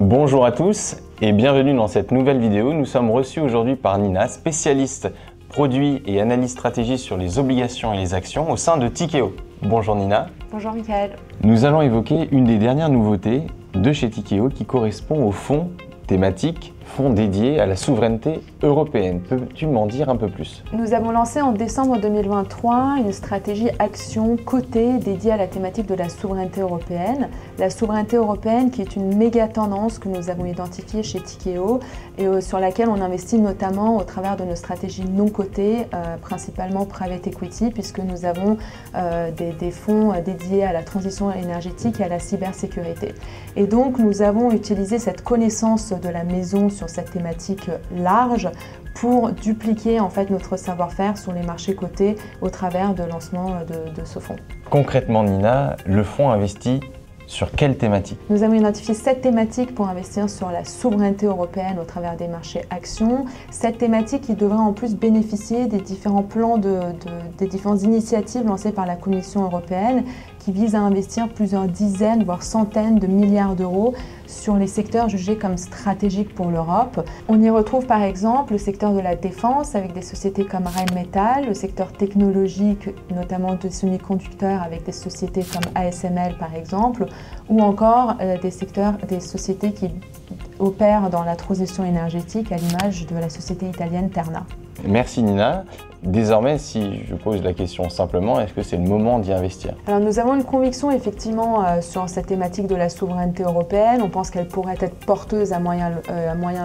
Bonjour à tous et bienvenue dans cette nouvelle vidéo. Nous sommes reçus aujourd'hui par Nina, spécialiste produits et analyse stratégie sur les obligations et les actions au sein de Tikehau. Bonjour Nina. Bonjour Michael. Nous allons évoquer une des dernières nouveautés de chez Tikehau qui correspond au fonds thématique, fonds dédié à la souveraineté européenne. Peux-tu m'en dire un peu plus? Nous avons lancé en décembre 2023 une stratégie action cotée dédiée à la thématique de la souveraineté européenne. La souveraineté européenne qui est une méga tendance que nous avons identifiée chez Tikehau et sur laquelle on investit notamment au travers de nos stratégies non cotées, principalement private equity, puisque nous avons des fonds dédiés à la transition énergétique et à la cybersécurité. Et donc nous avons utilisé cette connaissance de la maison sur cette thématique large pour dupliquer en fait notre savoir-faire sur les marchés cotés au travers de lancement de ce fonds. Concrètement Nina, le fonds investit sur quelle thématique? Nous avons identifié 7 thématiques pour investir sur la souveraineté européenne au travers des marchés actions. 7 thématiques qui devraient en plus bénéficier des différents plans, des différentes initiatives lancées par la Commission européenne qui visent à investir plusieurs dizaines, voire centaines de milliards d'euros sur les secteurs jugés comme stratégiques pour l'Europe. On y retrouve par exemple le secteur de la défense avec des sociétés comme Rheinmetall, le secteur technologique, notamment de semi-conducteurs avec des sociétés comme ASML par exemple, ou encore des sociétés qui opèrent dans la transition énergétique à l'image de la société italienne Terna. Merci Nina. Désormais, si je pose la question simplement, est-ce que c'est le moment d'y investir? Alors nous avons une conviction effectivement sur cette thématique de la souveraineté européenne. On pense qu'elle pourrait être porteuse à moyen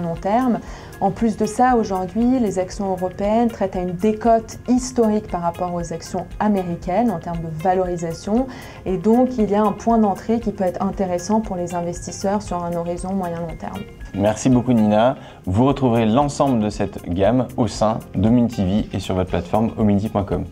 long terme. En plus de ça, aujourd'hui, les actions européennes traitent à une décote historique par rapport aux actions américaines en termes de valorisation. Et donc, il y a un point d'entrée qui peut être intéressant pour les investisseurs sur un horizon moyen-long terme. Merci beaucoup Nina. Vous retrouverez l'ensemble de cette gamme au sein d'Omini TV et sur votre plateforme omini.com.